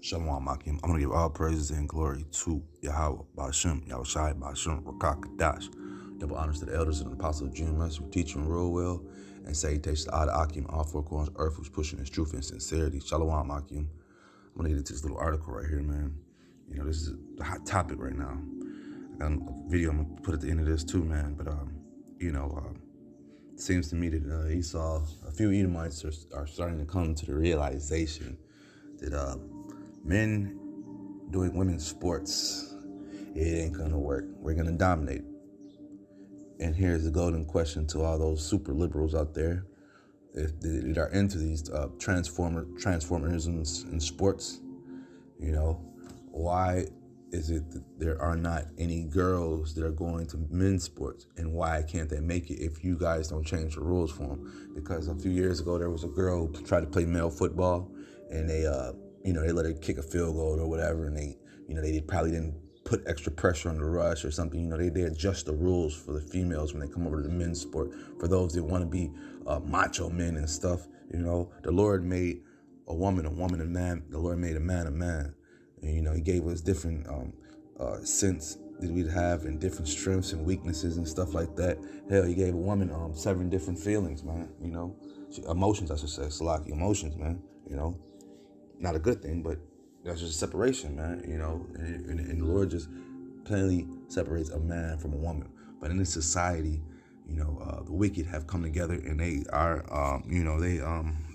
Shalom Akim. I'm going to give all praises and glory to Yahweh, Ba'ashem, Yahushai, Ba'ashem, Rakakadash. Double honors to the elders and the apostles of GMS who teach and rule well, and salutations to all the Akim, all four corners of earth who's pushing his truth and sincerity. Shalom Akim. I'm going to get into this little article right here, man. You know, this is a hot topic right now. I got a video I'm going to put at the end of this too, man. But, it seems to me that Esau, a few Edomites are starting to come to the realization that men doing women's sports, it ain't gonna work. We're gonna dominate. And here's the golden question to all those super liberals out there that are into these transformerisms in sports. You know, why is it that there are not any girls that are going to men's sports, and why can't they make it if you guys don't change the rules for them? Because a few years ago there was a girl who tried to play male football, and they let her kick a field goal or whatever, and they probably didn't put extra pressure on the rush or something. They adjust the rules for the females when they come over to the men's sport. For those that want to be macho men and stuff, the Lord made a woman, a man. The Lord made a man, a man. And, he gave us different sense that we'd have, and different strengths and weaknesses and stuff like that. Hell, he gave a woman 7 different feelings, man. Emotions, I should say. Salaki, emotions, man. Not a good thing, but that's just a separation, man. And the Lord just plainly separates a man from a woman. But in this society, the wicked have come together, and they are,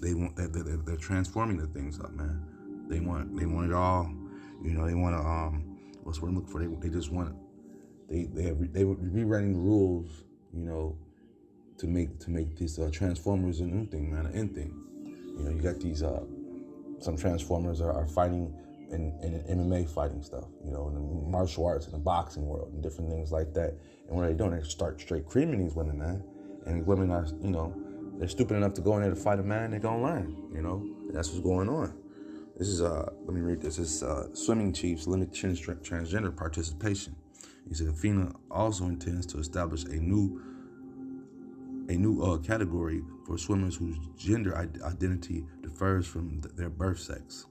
they're transforming the things up, man. They want it all. They want to, what's what I'm looking for? They just want, they were rewriting the rules, to make these Transformers a new thing, man, an end thing. You got these, some Transformers are fighting in MMA fighting stuff, in the martial arts, in the boxing world, and different things like that. And what are they doing? They start straight creaming these women, man. And these women are, they're stupid enough to go in there to fight a man. They're gonna learn, and that's what's going on. This is, let me read this. This is Swimming Chiefs limit transgender participation. He said FINA also intends to establish a new category for swimmers whose gender identity differs from their birth sex.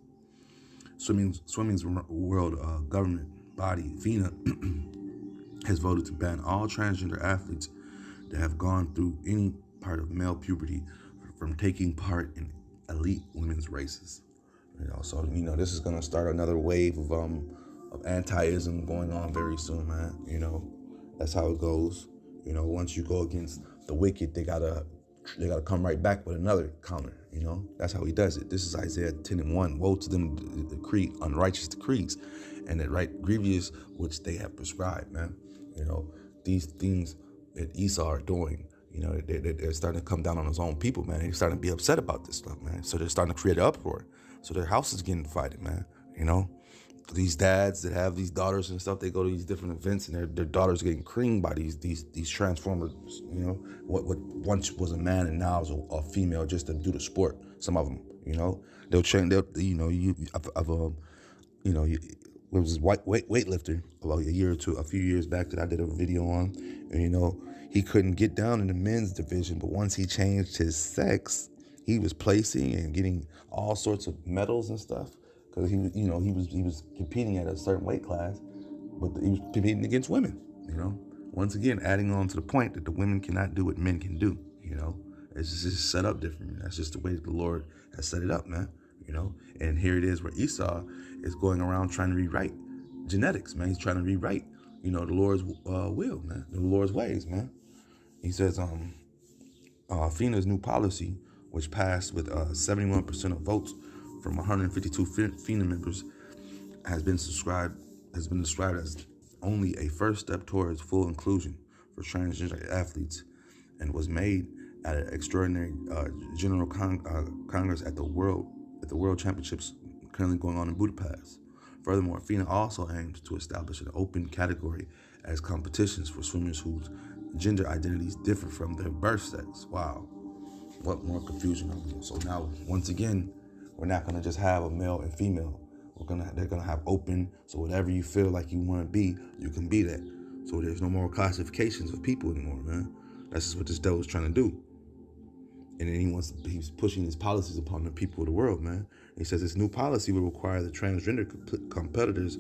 Swimming's world government body, FINA, has voted to ban all transgender athletes that have gone through any part of male puberty from taking part in elite women's races. So this is gonna start another wave of anti-ism going on very soon, man. That's how it goes. Once you go against the wicked, they gotta come right back with another counter. That's how he does it. This is Isaiah 10:1. Woe to them that decree unrighteous decrees, and that write grievous which they have prescribed, man. These things that Esau are doing, they're starting to come down on his own people, man. They're starting to be upset about this stuff, man. So they're starting to create an uproar. So their house is getting divided, man. These dads that have these daughters and stuff, they go to these different events, and their daughters getting creamed by these transformers. What once was a man and now is a female, just to do the sport. Some of them, they'll train. There was this weightlifter about a few years back that I did a video on, and he couldn't get down in the men's division, but once he changed his sex, he was placing and getting all sorts of medals and stuff, because he was competing at a certain weight class, but he was competing against women. Once again, adding on to the point that the women cannot do what men can do. It's just set up different. That's just the way that the Lord has set it up, man. And here it is where Esau is going around trying to rewrite genetics, man. He's trying to rewrite, the Lord's will, man, the Lord's ways, man. He says, FINA's new policy, which passed with 71% of votes from 152 FINA members, has been described as only a first step towards full inclusion for transgender athletes, and was made at an extraordinary General Congress at the World Championships currently going on in Budapest. Furthermore, FINA also aims to establish an open category as competitions for swimmers whose gender identities differ from their birth sex. Wow. What more confusion are we? So now, once again, we're not gonna just have a male and female. They're gonna have open, so whatever you feel like you want to be, you can be that. So there's no more classifications of people anymore, man. That's just what this devil's trying to do. And then he's pushing his policies upon the people of the world, man. He says this new policy will require the transgender competitors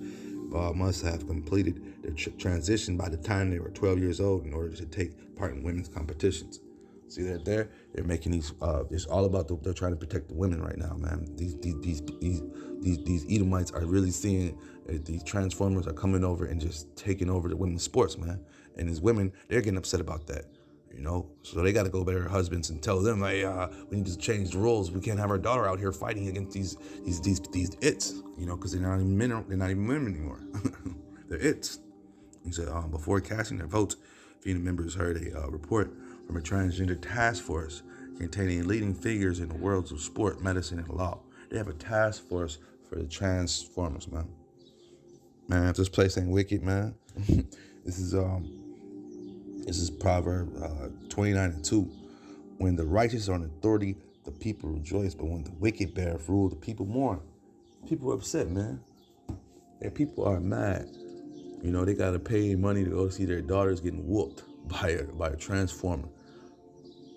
must have completed their transition by the time they were 12 years old in order to take part in women's competitions. See that they're making these. It's all about they're trying to protect the women right now, man. These Edomites are really seeing these transformers are coming over and just taking over the women's sports, man. And these women, they're getting upset about that. You know, so they got to go to their husbands and tell them, hey, we need to change the rules. We can't have our daughter out here fighting against these its, you know, because they're not even men. They're not even women anymore. They're its. He said before casting their votes, FINA members heard a report from a transgender task force containing leading figures in the worlds of sport, medicine, and law. They have a task force for the transformers, man. Man, if this place ain't wicked, man. This is Proverbs 29:2. When the righteous are in authority, the people rejoice. But when the wicked bear rule, the people mourn. People are upset, man. And people are mad. You know, they got to pay money to go see their daughters getting whooped by a transformer.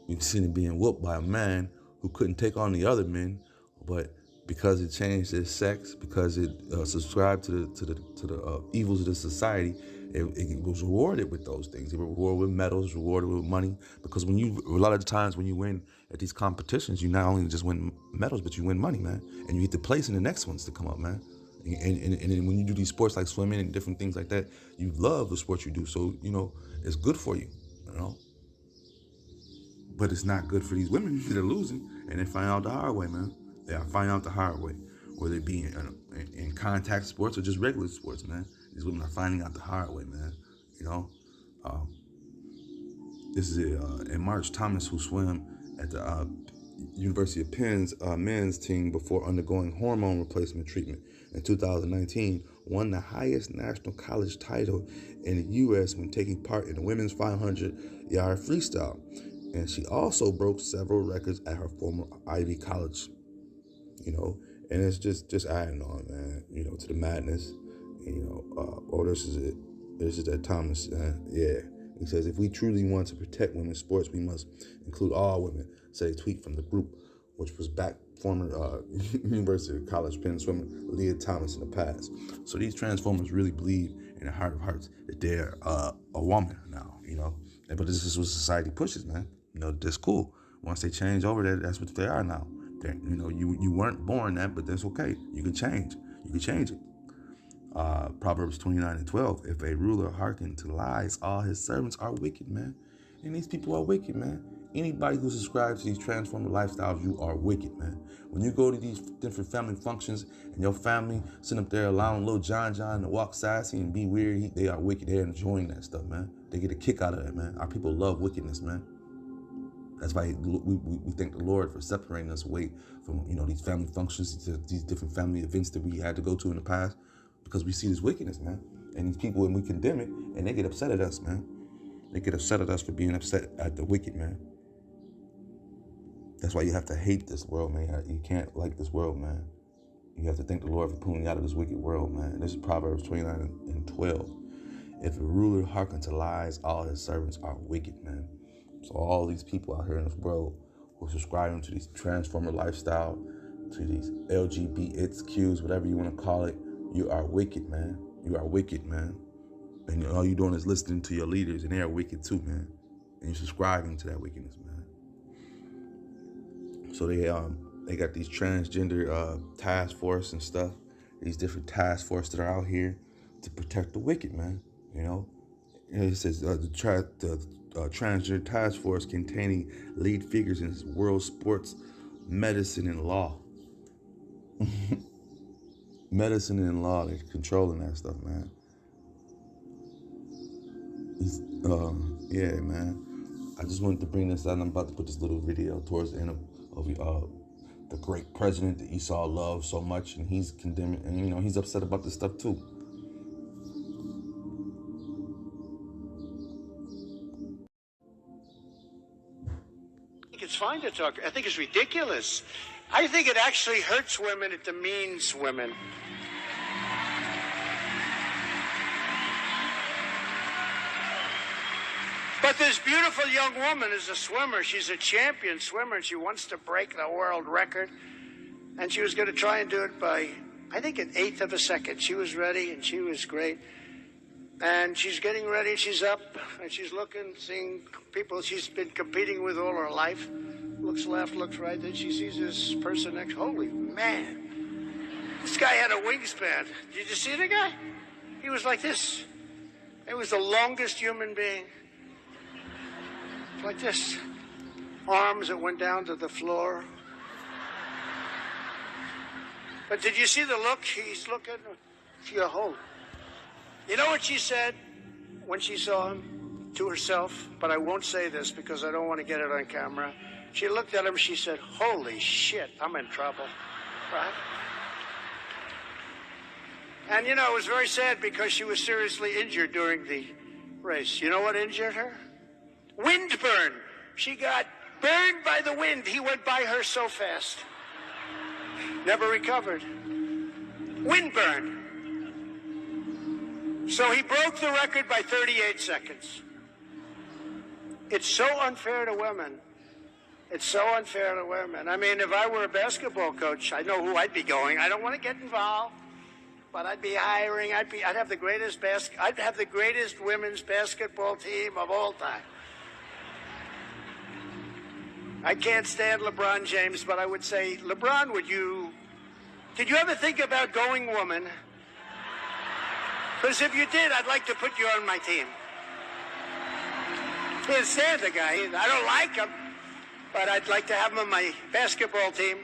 You've seen it being whooped by a man who couldn't take on the other men, but because it changed its sex, because it subscribed to the evils of the society, it was rewarded with those things. It was rewarded with medals, rewarded with money. Because a lot of the times when you win at these competitions, you not only just win medals, but you win money, man. And you get to place in the next ones to come up, man. And then when you do these sports like swimming and different things like that, you love the sport you do. So, you know, it's good for you, you know. But it's not good for these women that are losing. And they find out the hard way, man. They are finding out the hard way. Whether it be in contact sports or just regular sports, man. These women are finding out the hard way, man. You know, this is in March, Thomas, who swam at the University of Penn's men's team before undergoing hormone replacement treatment in 2019, won the highest national college title in the U.S. when taking part in the women's 500-yard freestyle. And she also broke several records at her former Ivy College. You know, and it's just adding on, man, you know, to the madness. You know, this is it. This is that Thomas, yeah. He says, if we truly want to protect women's sports, we must include all women, said a tweet from the group, which was back former University of College Penn swimmer Leah Thomas in the past. So these transformers really believe in their heart of hearts that they're a woman now, you know. But this is what society pushes, man. You know, that's cool. Once they change over there, that's what they are now. You know, you weren't born that, but that's okay. You can change. You can change it. Proverbs 29:12. If a ruler hearken to lies, all his servants are wicked, man. And these people are wicked, man. Anybody who subscribes to these transformer lifestyles, you are wicked, man. When you go to these different family functions and your family sitting up there allowing little John to walk sassy and be weird, they are wicked. They're enjoying that stuff, man. They get a kick out of that, man. Our people love wickedness, man. That's why we thank the Lord for separating us away from, you know, these family functions, these different family events that we had to go to in the past, because we see this wickedness, man. And these people, and we condemn it, and they get upset at us, man. They get upset at us for being upset at the wicked, man. That's why you have to hate this world, man. You can't like this world, man. You have to thank the Lord for pulling you out of this wicked world, man. This is Proverbs 29:12. If a ruler hearken to lies, all his servants are wicked, man. So all these people out here in this world who are subscribing to these transformer lifestyle, to these LGBTQs, whatever you want to call it, you are wicked, man. You are wicked, man. And all you're doing is listening to your leaders, and they are wicked too, man. And you're subscribing to that wickedness, man. So they got these transgender task force and stuff, these different task force that are out here to protect the wicked, man. You know, and it says the transgender task force containing lead figures in world sports, medicine, and law. Medicine and law, they're controlling that stuff, man. Yeah, man. I just wanted to bring this out. I'm about to put this little video towards the end of the great president that Esau loves so much, and he's condemning, and you know, he's upset about this stuff too. I think it's fine to talk. I think it's ridiculous. I think it actually hurts women. It demeans women. But this beautiful young woman is a swimmer. She's a champion swimmer, and she wants to break the world record. And she was going to try and do it by, I think, an eighth of a second. She was ready, and she was great. And she's getting ready. She's up, and she's looking, seeing people she's been competing with all her life. Looks left, looks right. Then she sees this person next. Holy man. This guy had a wingspan. Did you see the guy? He was like this. He was the longest human being. Like this. Arms that went down to the floor. But did you see the look? He's looking. She a hole. You know what she said when she saw him to herself? But I won't say this because I don't want to get it on camera. She looked at him. She said, "Holy shit, I'm in trouble." Right? And you know, it was very sad because she was seriously injured during the race. You know what injured her? Windburn. She got burned by the wind. He went by her so fast. Never recovered. Windburn. So he broke the record by 38 seconds. It's so unfair to women. It's so unfair to women. I mean, if I were a basketball coach, I know who I'd be going. I don't want to get involved, but I'd be hiring. I'd have the greatest women's basketball team of all time. I can't stand LeBron James, but I would say, LeBron, did you ever think about going woman? Because if you did, I'd like to put you on my team. Can't stand the guy. I don't like him, but I'd like to have him on my basketball team.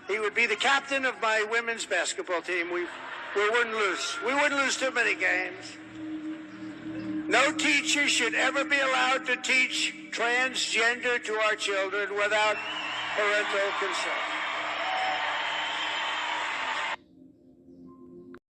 He would be the captain of my women's basketball team. We wouldn't lose. We wouldn't lose too many games. No teacher should ever be allowed to teach transgender to our children without parental consent.